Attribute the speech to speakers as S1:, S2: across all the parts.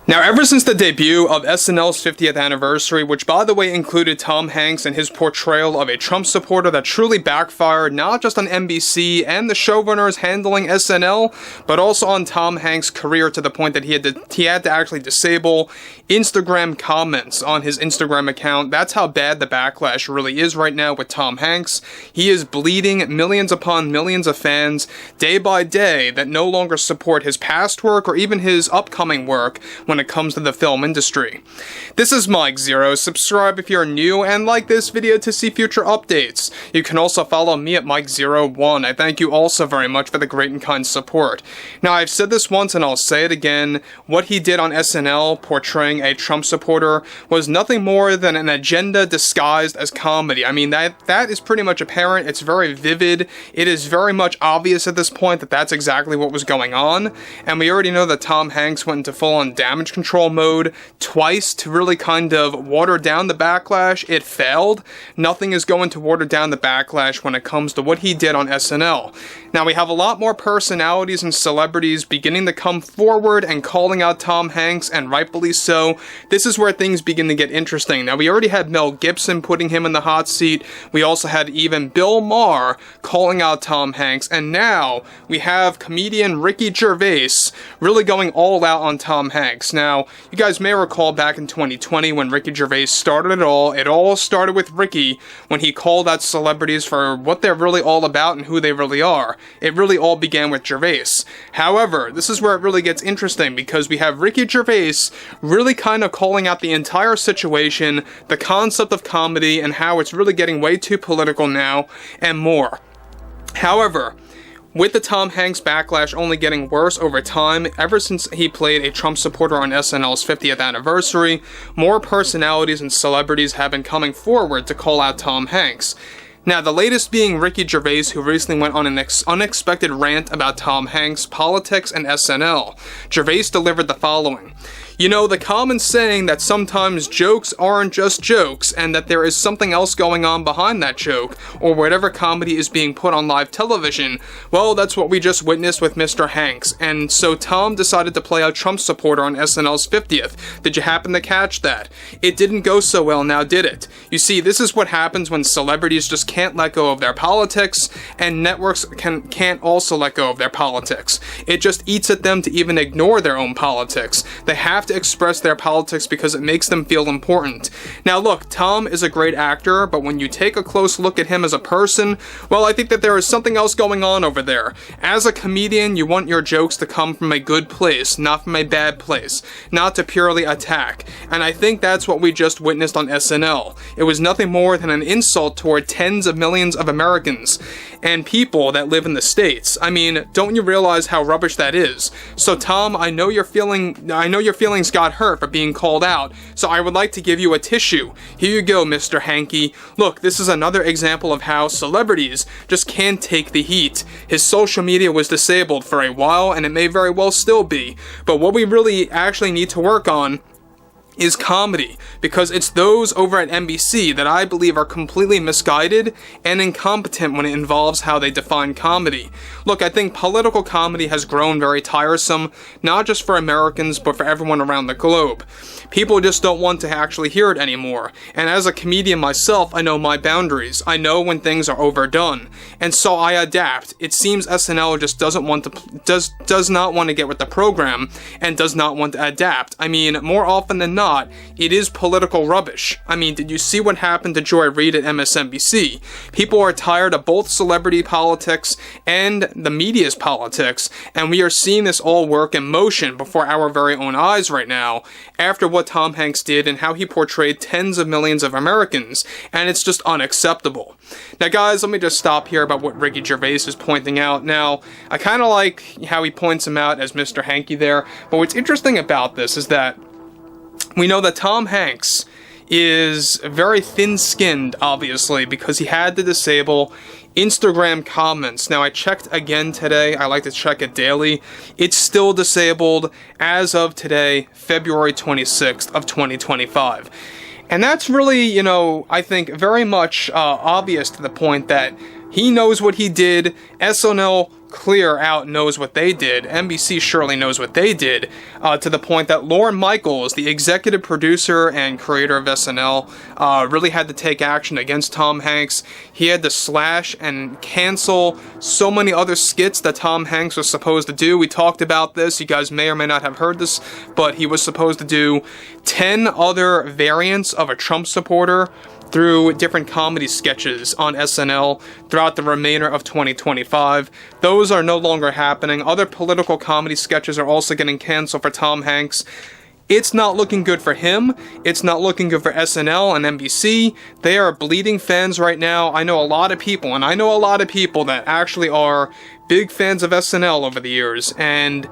S1: Now, ever since the debut of SNL's 50th anniversary, which by the way included Tom Hanks and his portrayal of a Trump supporter that truly backfired not just on NBC and the showrunners handling SNL, but also on Tom Hanks' career to the point that he had to actually disable Instagram comments on his Instagram account. That's how bad the backlash really is right now with Tom Hanks. He is bleeding millions upon millions of fans day by day that no longer support his past work or even his upcoming work when it comes to the film industry. This is Mike Zero. Subscribe if you're new and like this video to see future updates. You can also follow me at Mike01. I thank you also very much for the great and kind support. Now, I've said this once and I'll say it again. What he did on SNL portraying a Trump supporter was nothing more than an agenda disguised as comedy. I mean, that is pretty much apparent. It's very vivid. It is very much obvious at this point that that's exactly what was going on. And we already know that Tom Hanks went into full-on damage control mode twice to really kind of water down the backlash. It failed. Nothing is going to water down the backlash when it comes to what he did on SNL. Now, we have a lot more personalities and celebrities beginning to come forward and calling out Tom Hanks, and rightfully so. This is where things begin to get interesting. Now, we already had Mel Gibson putting him in the hot seat. We also had even Bill Maher calling out Tom Hanks, and now we have comedian Ricky Gervais really going all out on Tom Hanks. Now, you guys may recall back in 2020 when Ricky Gervais started it all. It all started with Ricky when he called out celebrities for what they're really all about and who they really are. It really all began with Gervais. However, this is where it really gets interesting because we have Ricky Gervais really kind of calling out the entire situation, the concept of comedy, and how it's really getting way too political now, and more. However, with the Tom Hanks backlash only getting worse over time, ever since he played a Trump supporter on SNL's 50th anniversary, more personalities and celebrities have been coming forward to call out Tom Hanks. Now, the latest being Ricky Gervais, who recently went on an unexpected rant about Tom Hanks, politics, and SNL. Gervais delivered the following. You know, the common saying that sometimes jokes aren't just jokes, and that there is something else going on behind that joke, or whatever comedy is being put on live television, well, that's what we just witnessed with Mr. Hanks, and so Tom decided to play a Trump supporter on SNL's 50th. Did you happen to catch that? It didn't go so well now, did it? You see, this is what happens when celebrities just can't let go of their politics, and networks can't also let go of their politics. It just eats at them to even ignore their own politics. They have to express their politics because it makes them feel important. Now look, Tom is a great actor, but when you take a close look at him as a person, well, I think that there is something else going on over there. As a comedian, you want your jokes to come from a good place, not from a bad place, not to purely attack. And I think that's what we just witnessed on SNL. It was nothing more than an insult toward tens of millions of Americans and people that live in the States. I mean, don't you realize how rubbish that is? So Tom, I know your feelings got hurt for being called out, so I would like to give you a tissue. Here you go, Mr. Hanky. Look, this is another example of how celebrities just can't take the heat. His social media was disabled for a while, and it may very well still be, but what we really actually need to work on is comedy, because it's those over at NBC that I believe are completely misguided and incompetent when it involves how they define comedy. Look, I think political comedy has grown very tiresome, not just for Americans, but for everyone around the globe. People just don't want to actually hear it anymore, and as a comedian myself, I know my boundaries. I know when things are overdone, and so I adapt. It seems SNL just does not want to get with the program, and does not want to adapt. I mean, more often than not, it is political rubbish. I mean, did you see what happened to Joy Reid at MSNBC? People are tired of both celebrity politics and the media's politics, and we are seeing this all work in motion before our very own eyes right now, after what Tom Hanks did and how he portrayed tens of millions of Americans, and it's just unacceptable. Now guys, let me just stop here about what Ricky Gervais is pointing out. Now, I kind of like how he points him out as Mr. Hanky there, but what's interesting about this is that we know that Tom Hanks is very thin-skinned, obviously, because he had to disable Instagram comments. Now, I checked again today. I like to check it daily. It's still disabled as of today, February 26th of 2025. And that's really, you know, I think very much obvious to the point that he knows what he did. SNL clear out knows what they did. NBC surely knows what they did, to the point that Lorne Michaels, the executive producer and creator of SNL, really had to take action against Tom Hanks. He had to slash and cancel so many other skits that Tom Hanks was supposed to do. We talked about this. You guys may or may not have heard this, but he was supposed to do 10 other variants of a Trump supporter through different comedy sketches on SNL throughout the remainder of 2025. Those are no longer happening. Other political comedy sketches are also getting canceled for Tom Hanks. It's not looking good for him. It's not looking good for SNL and NBC. They are bleeding fans right now. I know a lot of people, and I know a lot of people that actually are big fans of SNL over the years, and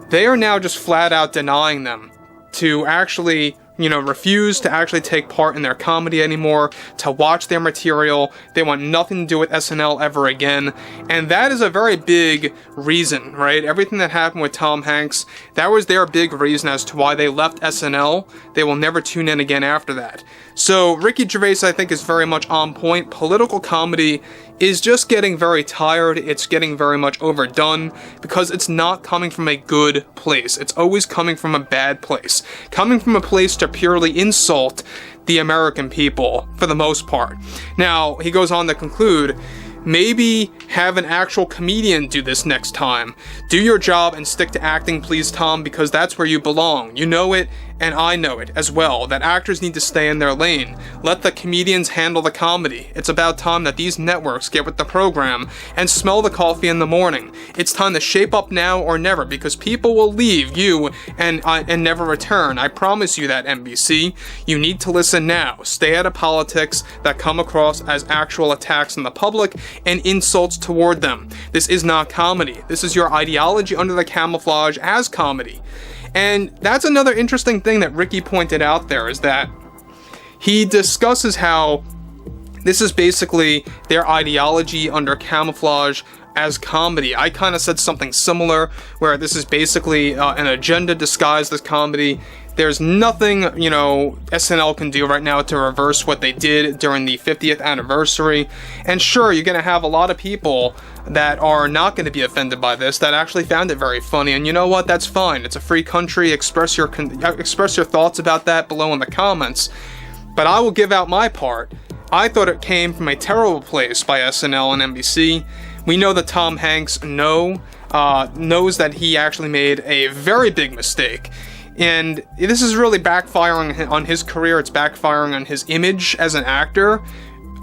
S1: they are now just flat out denying them to actually, refuse to actually take part in their comedy anymore, to watch their material. They want nothing to do with SNL ever again. And that is a very big reason, right? Everything that happened with Tom Hanks, that was their big reason as to why they left SNL. They will never tune in again after that. So Ricky Gervais, I think, is very much on point. Political comedy is just getting very tired. It's getting very much overdone because it's not coming from a good place. It's always coming from a bad place. Coming from a place to purely insult the American people, for the most part. Now, he goes on to conclude, maybe have an actual comedian do this next time. Do your job and stick to acting, please, Tom, because that's where you belong. You know it, and I know it as well, that actors need to stay in their lane. Let the comedians handle the comedy. It's about time that these networks get with the program and smell the coffee in the morning. It's time to shape up now or never, because people will leave you and never return. I promise you that, NBC. You need to listen now. Stay out of politics that come across as actual attacks on the public and insults toward them. This is not comedy. This is your ideology under the camouflage as comedy. And that's another interesting thing that Ricky pointed out there, is that he discusses how this is basically their ideology under camouflage as comedy. I kind of said something similar, where this is basically an agenda disguised as comedy. There's nothing, SNL can do right now to reverse what they did during the 50th anniversary. And sure, you're going to have a lot of people that are not going to be offended by this, that actually found it very funny. And you know what? That's fine. It's a free country. Express your thoughts about that below in the comments. But I will give out my part. I thought it came from a terrible place by SNL and NBC. We know that Tom Hanks knows that he actually made a very big mistake. And this is really backfiring on his career. It's backfiring on his image as an actor.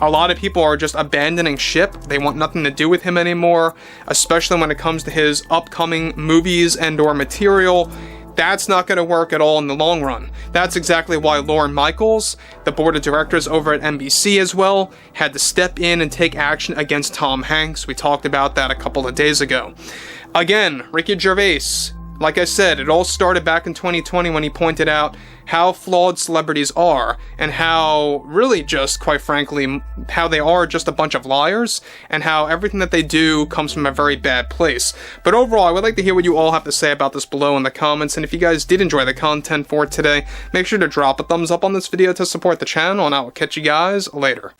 S1: A lot of people are just abandoning ship. They want nothing to do with him anymore, especially when it comes to his upcoming movies and or material. That's not going to work at all in the long run. That's exactly why Lorne Michaels, the board of directors over at NBC as well, had to step in and take action against Tom Hanks. We talked about that a couple of days ago. Again, Ricky Gervais, like I said, it all started back in 2020 when he pointed out how flawed celebrities are, and how really just, quite frankly, how they are just a bunch of liars, and how everything that they do comes from a very bad place. But overall, I would like to hear what you all have to say about this below in the comments, and if you guys did enjoy the content for today, make sure to drop a thumbs up on this video to support the channel, and I will catch you guys later.